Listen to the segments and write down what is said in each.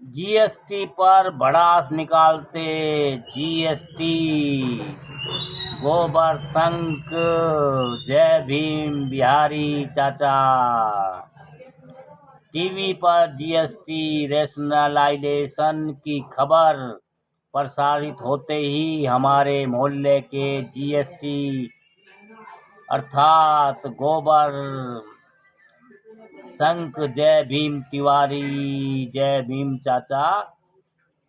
GST पर भड़ास निकालते जीएसटी गोबर संक जय भीम बिहारी चाचा। टीवी पर जीएसटी रैशनलाइजेशन की खबर प्रसारित होते ही हमारे मोहल्ले के जीएसटी अर्थात गोबर संक जय भीम तिवारी जय भीम चाचा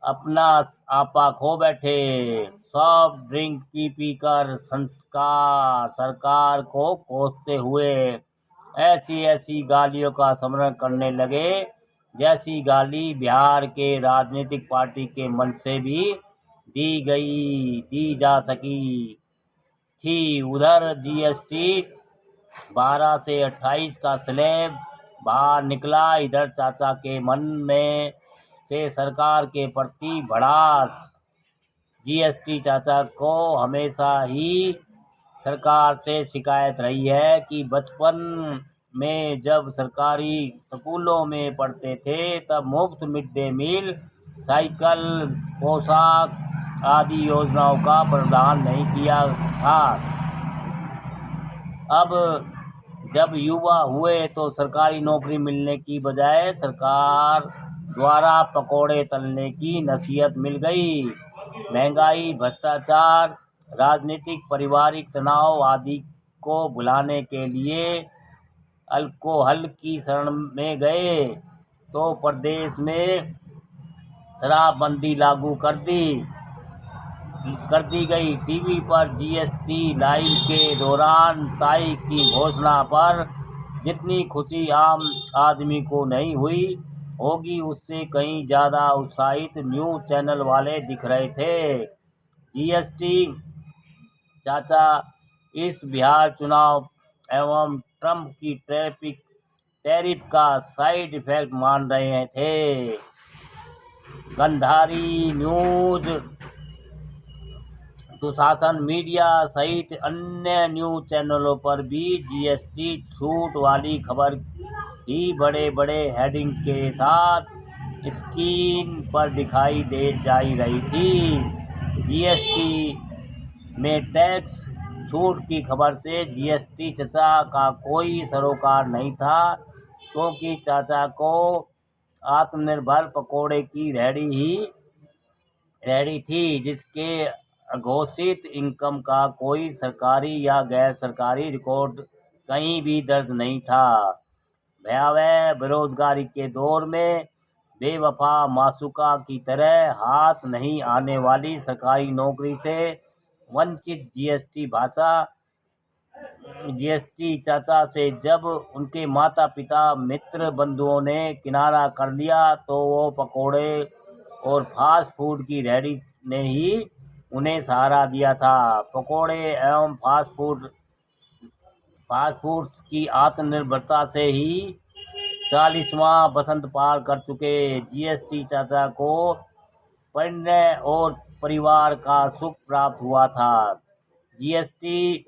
अपना आपा खो बैठे। सॉफ्ट ड्रिंक पी पी कर संस्कार सरकार को कोसते हुए ऐसी ऐसी गालियों का समरण करने लगे जैसी गाली बिहार के राजनीतिक पार्टी के मन से भी दी जा सकी थी। उधर जीएसटी 12 से 28 का स्लैब बाहर निकला, इधर चाचा के मन में से सरकार के प्रति भड़ास। जीएसटी चाचा को हमेशा ही सरकार से शिकायत रही है कि बचपन में जब सरकारी स्कूलों में पढ़ते थे तब मुफ्त मिड डे मील, साइकिल, पोशाक आदि योजनाओं का प्रावधान नहीं किया था। अब जब युवा हुए तो सरकारी नौकरी मिलने की बजाय सरकार द्वारा पकौड़े तलने की नसीहत मिल गई। महंगाई, भ्रष्टाचार, राजनीतिक पारिवारिक तनाव आदि को भुलाने के लिए अल्कोहल की शरण में गए तो प्रदेश में शराबबंदी लागू कर दी गई। टीवी पर जीएसटी लाइव के दौरान ताई की घोषणा पर जितनी खुशी आम आदमी को नहीं हुई होगी उससे कहीं ज़्यादा उत्साहित न्यूज़ चैनल वाले दिख रहे थे। जीएसटी चाचा इस बिहार चुनाव एवं ट्रंप की टैरिफ का साइड इफेक्ट मान रहे थे। गंधारी न्यूज, दुशासन मीडिया सहित अन्य न्यूज चैनलों पर भी जीएसटी छूट वाली खबर ही बड़े बड़े हेडिंग के साथ स्क्रीन पर दिखाई दे जा रही थी। जीएसटी में टैक्स छूट की खबर से जीएसटी चाचा का कोई सरोकार नहीं था, क्योंकि चाचा को आत्मनिर्भर पकौड़े की रेहड़ी थी जिसके अघोषित इनकम का कोई सरकारी या गैर सरकारी रिकॉर्ड कहीं भी दर्ज नहीं था। भयावह बेरोजगारी के दौर में बेवफा मासूका की तरह हाथ नहीं आने वाली सरकारी नौकरी से वंचित जीएसटी चाचा से जब उनके माता पिता मित्र बंधुओं ने किनारा कर लिया तो वो पकोड़े और फास्ट फूड की रेहड़ी ने ही उन्हें सहारा दिया था। पकोड़े एवं फास्ट फूड्स की आत्मनिर्भरता से ही 40वां बसंत पार कर चुके जीएसटी चाचा को परिणय और परिवार का सुख प्राप्त हुआ था। जीएसटी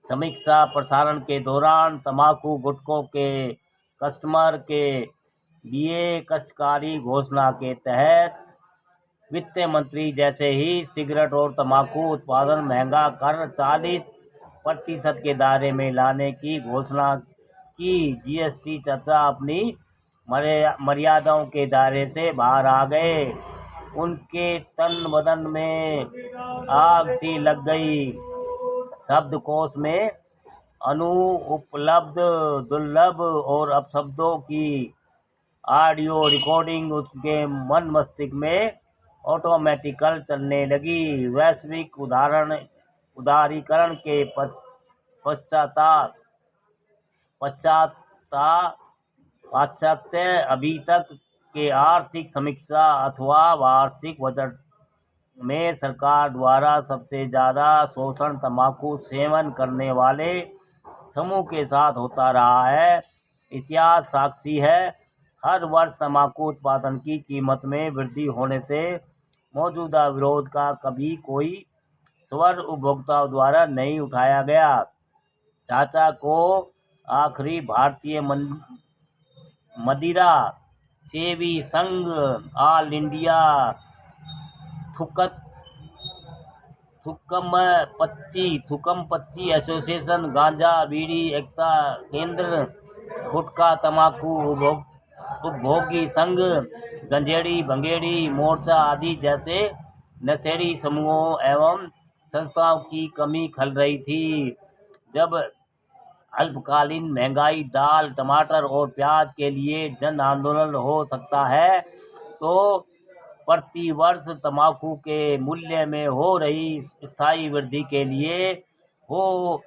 समीक्षा प्रसारण के दौरान तंबाकू गुटखों के कस्टमर के लिए कष्टकारी घोषणा के तहत वित्त मंत्री जैसे ही सिगरेट और तंबाकू उत्पादन महंगा कर 40% के दायरे में लाने की घोषणा की। जीएसटी चाचा अपनी मर्यादाओं के दायरे से बाहर आ गए। उनके तन बदन में आग सी लग गई। शब्दकोश में अनुपलब्ध, दुर्लभ और अपशब्दों की ऑडियो रिकॉर्डिंग उनके मन मस्तिष्क में ऑटोमेटिकल चलने लगी। वैश्विक उदारीकरण के पाश्चात्य अभी तक के आर्थिक समीक्षा अथवा वार्षिक बजट में सरकार द्वारा सबसे ज़्यादा शोषण तंबाकू सेवन करने वाले समूह के साथ होता रहा है। इतिहास साक्षी है, हर वर्ष तंबाकू उत्पादन की कीमत में वृद्धि होने से मौजूदा विरोध का कभी कोई स्वर उपभोक्ताओं द्वारा नहीं उठाया गया। चाचा को आखिरी भारतीय मदिरा सेवी संघ, ऑल इंडिया थुकम पच्ची एसोसिएशन, गांजा बीड़ी एकता केंद्र, गुटखा तंबाकू उपभोगी संघ, गंजेड़ी भंगेड़ी मोर्चा आदि जैसे नशेड़ी समूहों एवं संस्थाओं की कमी खल रही थी। जब अल्पकालीन महंगाई दाल, टमाटर और प्याज के लिए जन आंदोलन हो सकता है, तो प्रति वर्ष तंबाकू के मूल्य में हो रही स्थायी वृद्धि के लिए हो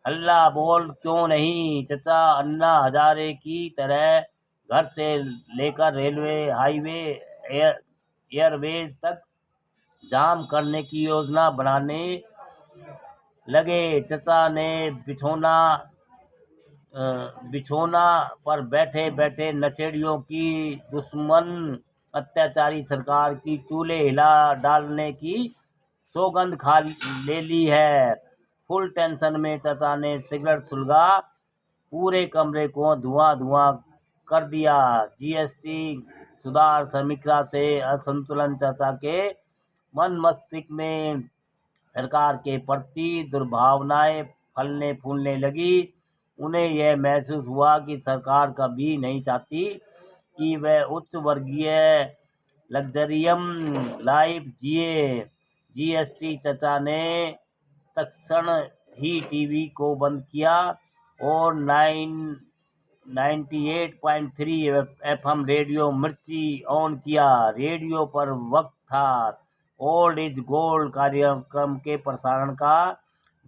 हल्ला बोल क्यों नहीं। चचा अन्ना हजारे की तरह घर से लेकर रेलवे, हाईवे, एयरवेज तक जाम करने की योजना बनाने लगे। चचा ने बिछोना पर बैठे बैठे नशेड़ियों की दुश्मन अत्याचारी सरकार की चूल्हे हिला डालने की सौगंध खा ले ली है। फुल टेंशन में चचा ने सिगरेट सुलगा पूरे कमरे को धुआं कर दिया। जीएसटी सुधार समीक्षा से असंतुलन चचा के मन मस्तिष्क में सरकार के प्रति दुर्भावनाएं फलने फूलने लगी। उन्हें यह महसूस हुआ कि सरकार कभी नहीं चाहती कि वह उच्च वर्गीय लग्जरियम लाइफ जिए। जीएसटी चचा ने तत्क्षण ही टीवी को बंद किया और 98.3 एफएम रेडियो मिर्ची ऑन किया। रेडियो पर वक्त था ओल्ड इज गोल्ड कार्यक्रम के प्रसारण का।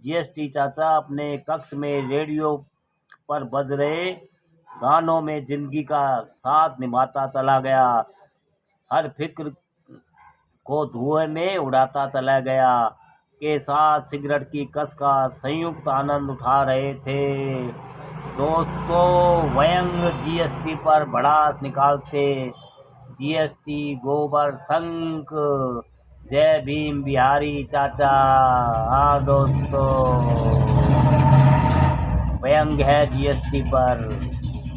जीएसटी चाचा अपने कक्ष में रेडियो पर बज रहे गानों में जिंदगी का साथ निभाता चला गया, हर फिक्र को धुएं में उड़ाता चला गया, के साथ सिगरेट की कस का संयुक्त आनंद उठा रहे थे। दोस्तों व्यंग जीएसटी पर भड़ास निकालते, जीएसटी गोबर शंख, जय भीम बिहारी चाचा। हाँ दोस्तों, व्यंग है जीएसटी पर।